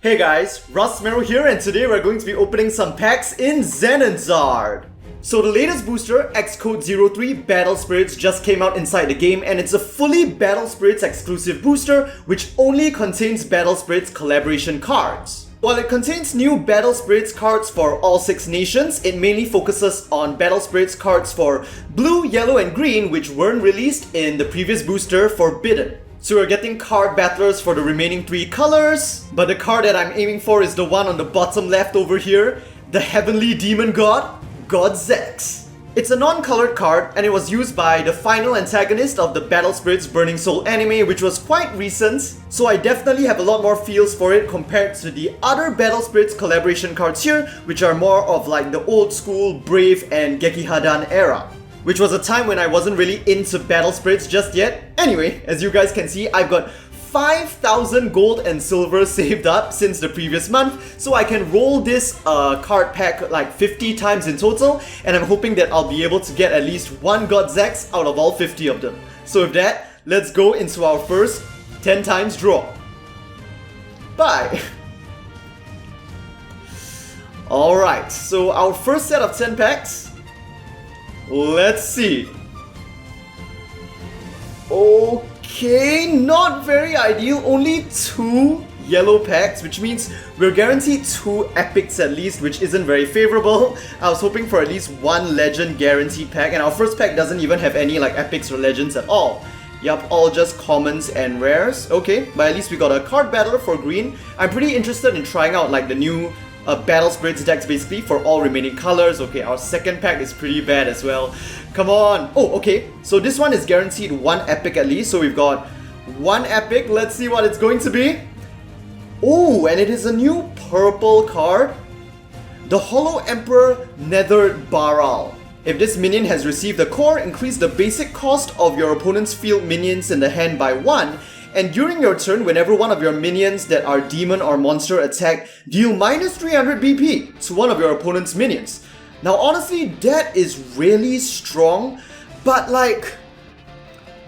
Hey guys, Russ Merrill here, and today we're going to be opening some packs in Xenazard. So the latest booster, Xcode 03 Battle Spirits, just came out inside the game, and it's a fully Battle Spirits exclusive booster which only contains Battle Spirits collaboration cards. While it contains new Battle Spirits cards for all 6 nations, it mainly focuses on Battle Spirits cards for blue, yellow and green which weren't released in the previous booster, Forbidden. So we're getting card battlers for the remaining 3 colors, but the card that I'm aiming for is the one on the bottom left over here, the Heavenly Demon God, God Zex. It's a non-colored card, and it was used by the final antagonist of the Battle Spirits Burning Soul anime, which was quite recent, so I definitely have a lot more feels for it compared to the other Battle Spirits collaboration cards here, which are more of like the old school Brave and Gekihadan era, which was a time when I wasn't really into Battle Spirits just yet. Anyway, as you guys can see, I've got 5,000 gold and silver saved up since the previous month, so I can roll this card pack like 50 times in total, and I'm hoping that I'll be able to get at least one God Zex out of all 50 of them. So with that, let's go into our first 10 times draw. Bye! Alright, so our first set of 10 packs. Let's see. Okay, not very ideal. Only 2 yellow packs, which means we're guaranteed 2 epics at least, which isn't very favorable. I was hoping for at least 1 legend guaranteed pack, and our first pack doesn't even have any like epics or legends at all. Yup, all just commons and rares. Okay, but at least we got a card battler for green. I'm pretty interested in trying out like the new Battle Spirits decks basically for all remaining colors. Okay, our second pack is pretty bad as well. Come on! Oh, okay, so this one is guaranteed 1 epic at least, so we've got 1 epic. Let's see what it's going to be. Oh, and it is a new purple card. The Hollow Emperor Nethered Baral. If this minion has received a core, increase the basic cost of your opponent's field minions in the hand by 1. And during your turn, whenever one of your minions that are demon or monster attack, deal minus 300 BP to one of your opponent's minions. Now honestly, that is really strong, but like,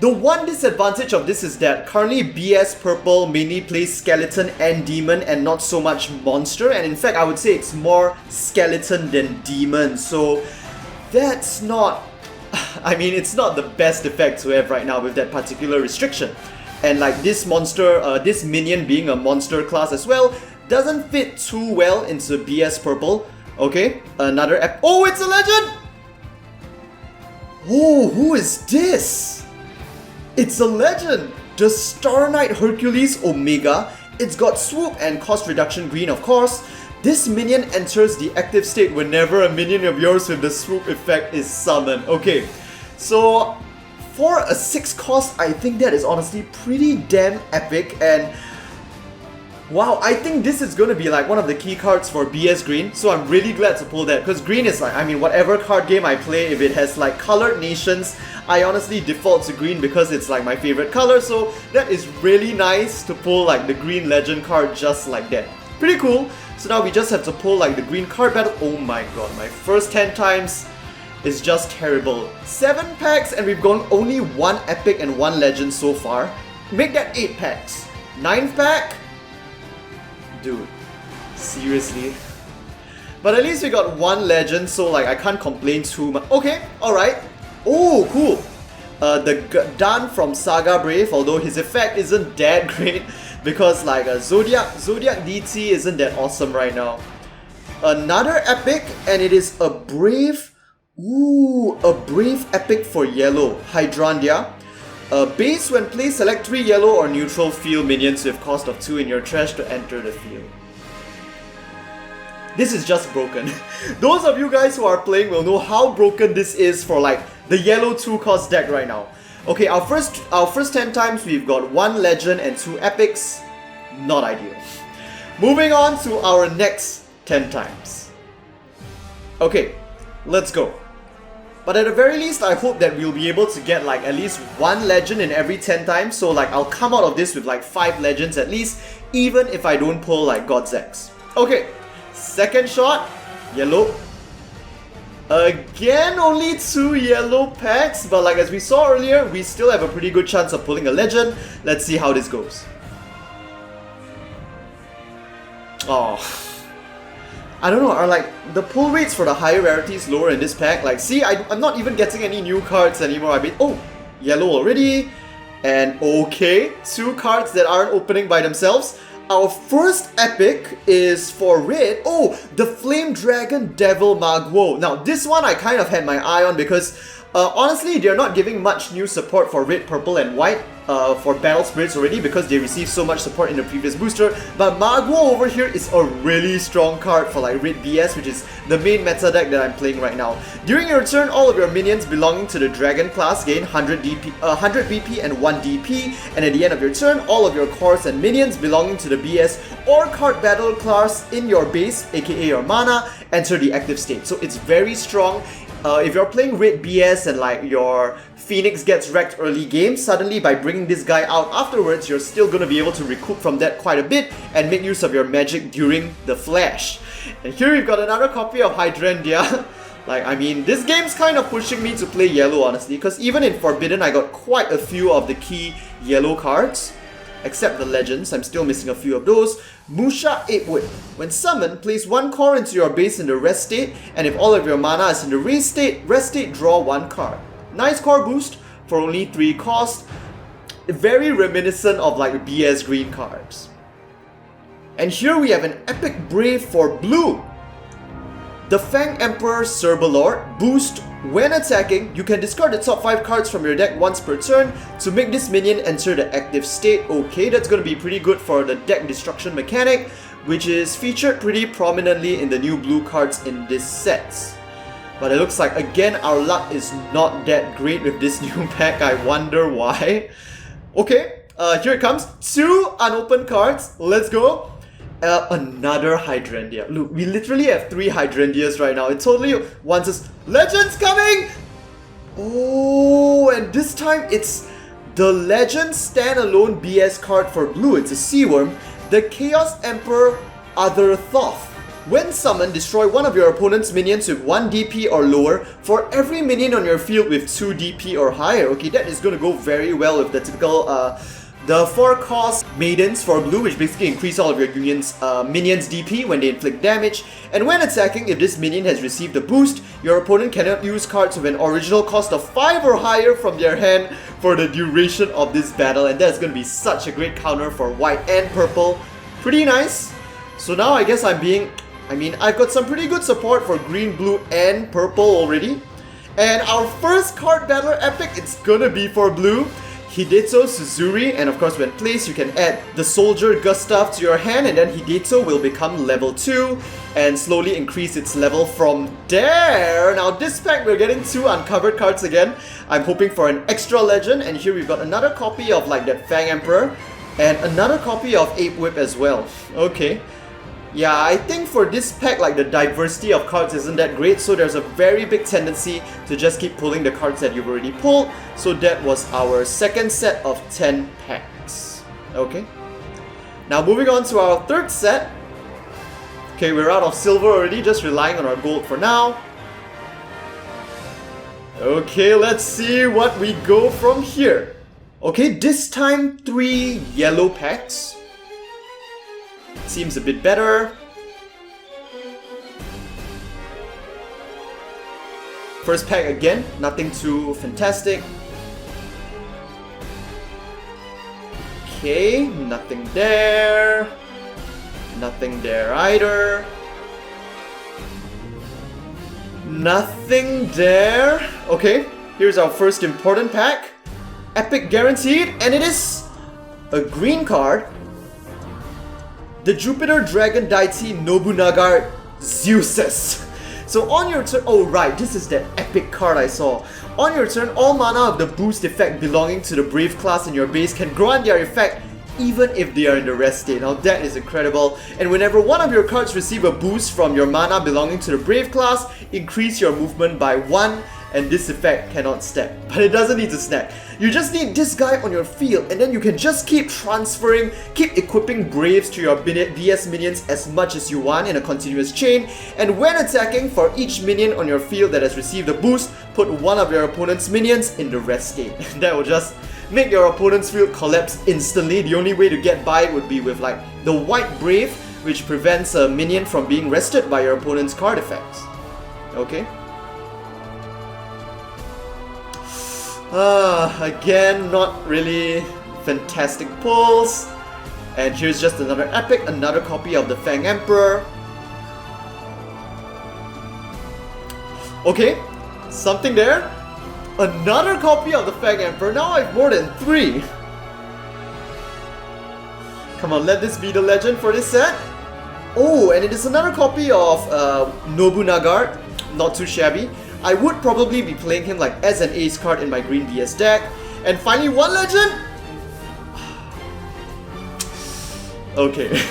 the one disadvantage of this is that currently BS Purple mainly plays Skeleton and Demon and not so much Monster, and in fact I would say it's more Skeleton than Demon, so that's not, I mean it's not the best effect to have right now with that particular restriction. And like this monster, this minion being a monster class as well, doesn't fit too well into BS Purple. Okay, another oh, it's a legend! Oh, who is this? It's a legend! The Star Knight Hercules Omega. It's got swoop and cost reduction green, of course. This minion enters the active state whenever a minion of yours with the swoop effect is summoned. Okay, so for a 6 cost, I think that is honestly pretty damn epic, and wow, I think this is gonna be like one of the key cards for BS Green, so I'm really glad to pull that, because green is like, I mean, whatever card game I play, if it has like colored nations, I honestly default to green because it's like my favorite color, so that is really nice to pull like the green legend card just like that. Pretty cool. So now we just have to pull like the green card battle. Oh my god, my first 10 times is just terrible. 7 packs and we've gone only 1 epic and 1 legend so far. Make that 8 packs. 9th pack? Dude, seriously? But at least we got 1 legend, so like I can't complain too much. Okay, alright. Oh, cool. The Dan from Saga Brave, although his effect isn't that great because like Zodiac DT isn't that awesome right now. Another epic, and it is a Brave. Ooh, a Brave epic for yellow, Hydrandia. Base when play, select 3 yellow or neutral field minions with cost of 2 in your trash to enter the field. This is just broken. Those of you guys who are playing will know how broken this is for like the yellow 2 cost deck right now. Okay, our first 10 times we've got 1 legend and 2 epics. Not ideal. Moving on to our next 10 times. Okay, let's go. But at the very least, I hope that we'll be able to get like at least 1 legend in every 10 times. So like I'll come out of this with like 5 legends at least, even if I don't pull like God Zex. Okay, second shot, yellow. Again, only 2 yellow packs, but like as we saw earlier, we still have a pretty good chance of pulling a legend. Let's see how this goes. Oh. I don't know, are like the pull rates for the higher rarities lower in this pack? Like, see, I'm not even getting any new cards anymore. I mean, oh, yellow already. And okay, 2 cards that aren't opening by themselves. Our first epic is for red. Oh, the Flame Dragon Devil Magwo. Now, this one I kind of had my eye on because honestly, they're not giving much new support for red, purple, and white for Battle Spirits already because they received so much support in the previous booster. But Magwo over here is a really strong card for like red BS, which is the main meta deck that I'm playing right now. During your turn, all of your minions belonging to the Dragon class gain 100 BP and 1 DP, and at the end of your turn, all of your cores and minions belonging to the BS or card battle class in your base, aka your mana, enter the active state. So it's very strong. If you're playing red BS and like your Phoenix gets wrecked early game, suddenly by bringing this guy out afterwards, you're still going to be able to recoup from that quite a bit and make use of your magic during the flash. And here we've got another copy of Hydrangea. Like, I mean, this game's kind of pushing me to play yellow, honestly, because even in Forbidden, I got quite a few of the key yellow cards. Except the legends, I'm still missing a few of those. Musha Apewood. When summoned, place 1 core into your base in the rest state, and if all of your mana is in the rest state, draw 1 card. Nice core boost for only 3 cost. Very reminiscent of like BS green cards. And here we have an epic brave for blue. The Fang Emperor Cerbalord. Boost. When attacking, you can discard the top 5 cards from your deck once per turn to make this minion enter the active state. Okay, that's going to be pretty good for the deck destruction mechanic, which is featured pretty prominently in the new blue cards in this set. But it looks like, again, our luck is not that great with this new pack. I wonder why. Okay, here it comes. 2 unopened cards. Let's go. Another Hydrangea. Look, we literally have 3 Hydrangeas right now. It totally wants us. Legends coming! Oh, and this time it's the Legend standalone BS card for blue. It's a Seaworm. The Chaos Emperor Other Thoth. When summoned, destroy one of your opponent's minions with 1 DP or lower for every minion on your field with 2 DP or higher. Okay, that is going to go very well with the typical the 4 cost Maidens for blue, which basically increase all of your minions' DP when they inflict damage. And when attacking, if this minion has received a boost, your opponent cannot use cards with an original cost of 5 or higher from their hand for the duration of this battle. And that's going to be such a great counter for white and purple. Pretty nice. So now I guess I've got some pretty good support for green, blue, and purple already. And our first card battler epic, it's gonna be for blue. Hideto Suzuri, and of course when placed you can add the Soldier Gustav to your hand, and then Hideto will become level 2 and slowly increase its level from there. Now this pack we're getting 2 uncovered cards again. I'm hoping for an extra legend, and here we've got another copy of like that Fang Emperor and another copy of Ape Whip as well. Okay. Yeah, I think for this pack, like the diversity of cards isn't that great, so there's a very big tendency to just keep pulling the cards that you've already pulled. So that was our second set of 10 packs. Okay. Now moving on to our third set. Okay, we're out of silver already, just relying on our gold for now. Okay, let's see what we go from here. Okay, this time 3 yellow packs. Seems a bit better. First pack again, nothing too fantastic. Okay, nothing there. Nothing there either. Nothing there. Okay, here's our first important pack. Epic guaranteed, and it is a green card. The Jupiter Dragon Deity Nobunaga Zeusus. So on your turn, oh right, this is that epic card I saw. On your turn, all mana of the boost effect belonging to the Brave class in your base can grant their effect even if they are in the rest state. Now that is incredible. And whenever one of your cards receive a boost from your mana belonging to the Brave class, increase your movement by 1, and this effect cannot stack. But it doesn't need to stack. You just need this guy on your field, and then you can just keep transferring, keep equipping Braves to your BS minions as much as you want in a continuous chain. And when attacking, for each minion on your field that has received a boost, put one of your opponent's minions in the rest state. That will just make your opponent's field collapse instantly. The only way to get by it would be with like the white Brave which prevents a minion from being rested by your opponent's card effects. Okay. Again, not really fantastic pulls. And here's just another epic, another copy of the Fang Emperor. Okay, something there. Another copy of the Fang Emperor. Now I have more than 3. Come on, let this be the legend for this set. Oh, and it is another copy of Nobunaga. Not too shabby. I would probably be playing him like as an ace card in my green BS deck. And finally, one legend. Okay.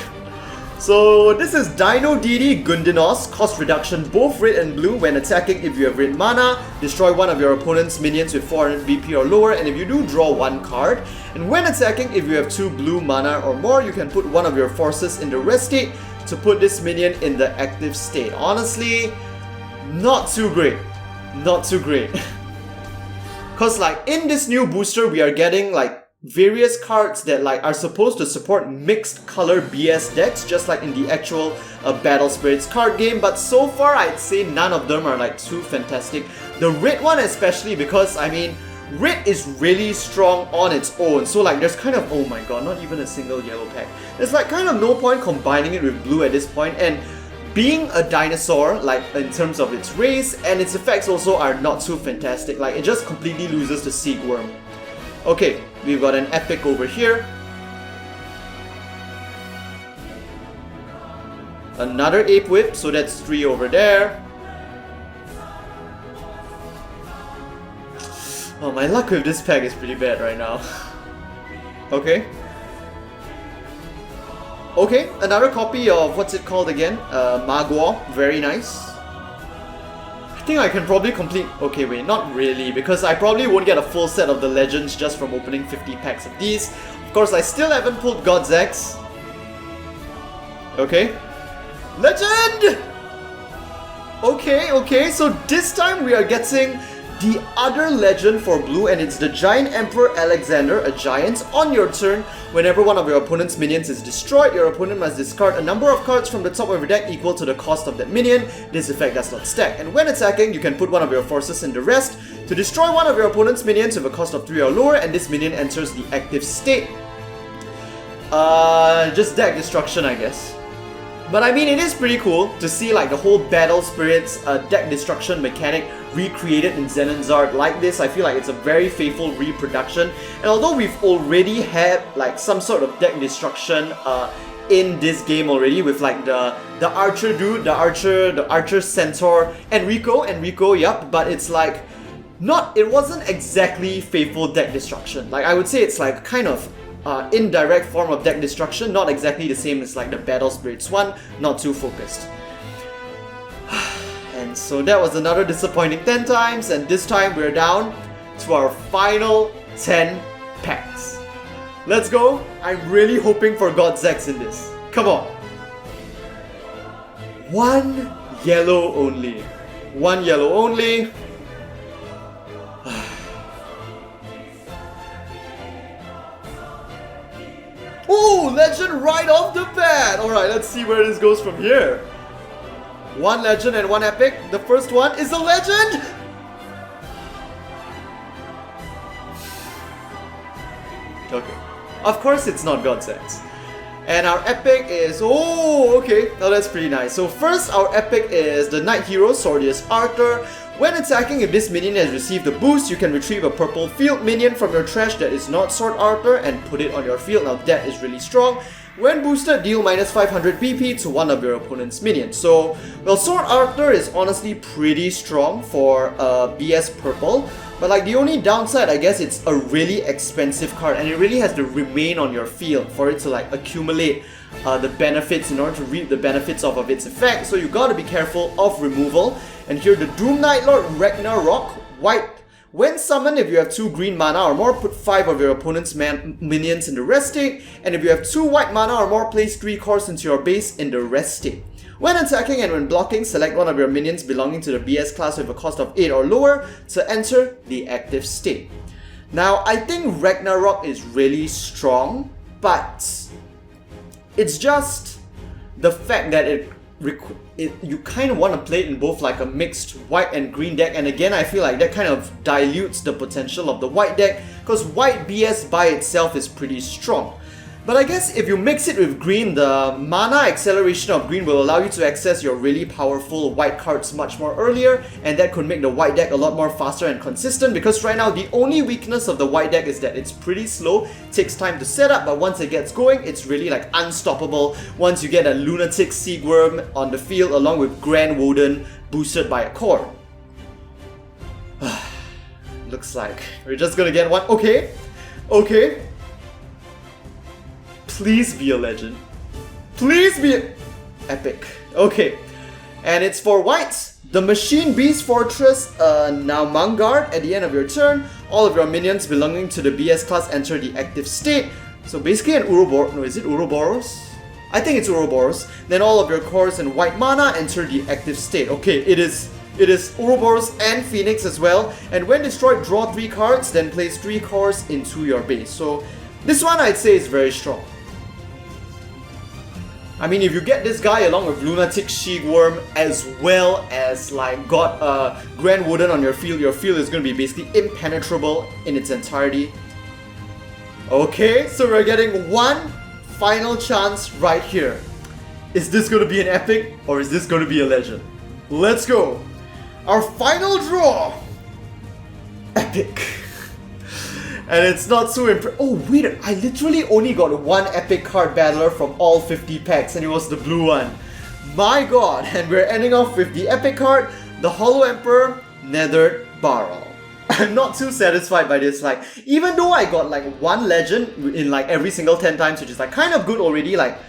So this is Dino DD Gundinos, cost reduction both red and blue. When attacking, if you have red mana, destroy one of your opponent's minions with 400 BP or lower, and if you do, draw one card. And when attacking, if you have 2 blue mana or more, you can put one of your forces in the rest state to put this minion in the active state. Honestly, not too great. Not too great. Cause like in this new booster, we are getting like various cards that like are supposed to support mixed color BS decks, just like in the actual Battle Spirits card game, but so far I'd say none of them are like too fantastic. The red one especially, because I mean red is really strong on its own, so like there's kind of, oh my god, not even a single yellow pack. There's like kind of no point combining it with blue at this point, and being a dinosaur, like in terms of its race, and its effects also are not too fantastic, like it just completely loses to Seedworm. Okay, we've got an epic over here. Another Ape Whip, so that's 3 over there. Oh, my luck with this pack is pretty bad right now. Okay. Okay, another copy of, what's it called again? Magua, very nice. I think I can probably complete... Okay, wait, not really, because I probably won't get a full set of the legends just from opening 50 packs of these. Of course, I still haven't pulled God's X. Okay. Legend! Okay, so this time we are getting the other legend for blue, and it's the Giant Emperor Alexander, a giant. On your turn, whenever one of your opponent's minions is destroyed, your opponent must discard a number of cards from the top of your deck equal to the cost of that minion. This effect does not stack. And when attacking, you can put one of your forces in the rest to destroy one of your opponent's minions with a cost of 3 or lower, and this minion enters the active state. Just deck destruction, I guess. But I mean, it is pretty cool to see like the whole Battle Spirits deck destruction mechanic recreated in Xenonzard like this. I feel like it's a very faithful reproduction. And although we've already had like some sort of deck destruction in this game already with like the archer dude, the archer centaur, Enrico, yup, but it's like it wasn't exactly faithful deck destruction. Like I would say it's like kind of indirect form of deck destruction, not exactly the same as like the Battle Spirits one, not too focused. And so that was another disappointing 10 times, and this time we're down to our final 10 packs. Let's go. I'm really hoping for God's X in this. Come on. 1 yellow only. 1 yellow only. Oh, legend right off the bat! Alright, let's see where this goes from here. 1 legend and 1 epic. The first one is a legend! Okay. Of course it's not God's X. And our epic is... Oh, okay. Now that's pretty nice. So first, our epic is the Knight Hero, Swordius Arthur. When attacking, if this minion has received a boost, you can retrieve a purple field minion from your trash that is not Sword Arthur and put it on your field. Now that is really strong. When boosted, deal minus 500 BP to one of your opponent's minions. So, well, Sword Arthur is honestly pretty strong for BS purple. But like the only downside, I guess, it's a really expensive card and it really has to remain on your field for it to like accumulate the benefits in order to reap the benefits of its effect. So you gotta be careful of removal. And here the Doom Knight Lord Ragnarok, white. When summoned, if you have 2 green mana or more, put 5 of your opponent's minions in the rest state. And if you have 2 white mana or more, place 3 cores into your base in the rest state. When attacking and when blocking, select one of your minions belonging to the BS class with a cost of 8 or lower to enter the active state. Now, I think Ragnarok is really strong, but it's just the fact that you kind of want to play it in both like a mixed white and green deck, and again I feel like that kind of dilutes the potential of the white deck because white BS by itself is pretty strong. But I guess if you mix it with green, the mana acceleration of green will allow you to access your really powerful white cards much more earlier, and that could make the white deck a lot more faster and consistent, because right now the only weakness of the white deck is that it's pretty slow, takes time to set up, but once it gets going, it's really like unstoppable once you get a Lunatic Seagworm on the field along with Grand Woden boosted by a core. Looks like we're just gonna get one. Okay. Please be a legend. Please be epic. Okay. And it's for whites. The Machine Beast Fortress, now Mangard. At the end of your turn, all of your minions belonging to the BS class enter the active state. So basically an Ouroboros. No, is it Ouroboros? I think it's Ouroboros. Then all of your cores and white mana enter the active state. Okay, it is Ouroboros and Phoenix as well. And when destroyed, draw 3 cards, then place 3 cores into your base. So this one I'd say is very strong. I mean, if you get this guy along with Lunatic Seagworm as well as like got Grand Woden on your field is going to be basically impenetrable in its entirety. Okay, so we're getting one final chance right here. Is this going to be an epic or is this going to be a legend? Let's go! Our final draw! Epic. And it's not so oh wait, I literally only got one epic card battler from all 50 packs, and it was the blue one. My god, and we're ending off with the epic card, the Hollow Emperor, Nethered Baral. I'm not too satisfied by this, like, even though I got like one legend in like every single 10 times, which is like kind of good already, like,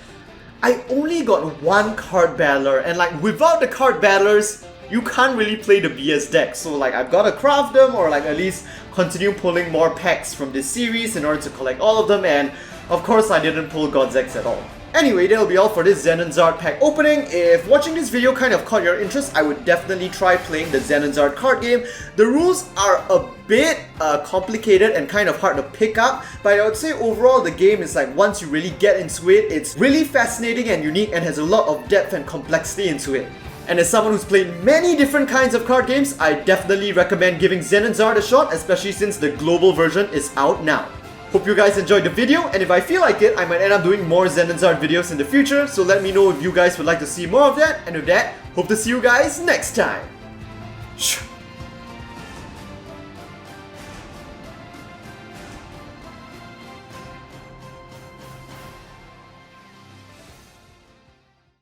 I only got one card battler, and like without the card battlers, you can't really play the BS deck. So like I've got to craft them or like at least continue pulling more packs from this series in order to collect all of them, and of course I didn't pull God's X at all. Anyway, that'll be all for this Xenonzard pack opening. If watching this video kind of caught your interest, I would definitely try playing the Xenonzard card game. The rules are a bit complicated and kind of hard to pick up, but I would say overall the game is like, once you really get into it, it's really fascinating and unique and has a lot of depth and complexity into it. And as someone who's played many different kinds of card games, I definitely recommend giving Xenonzard a shot, especially since the global version is out now. Hope you guys enjoyed the video, and if I feel like it, I might end up doing more Xenonzard videos in the future, so let me know if you guys would like to see more of that, and with that, hope to see you guys next time.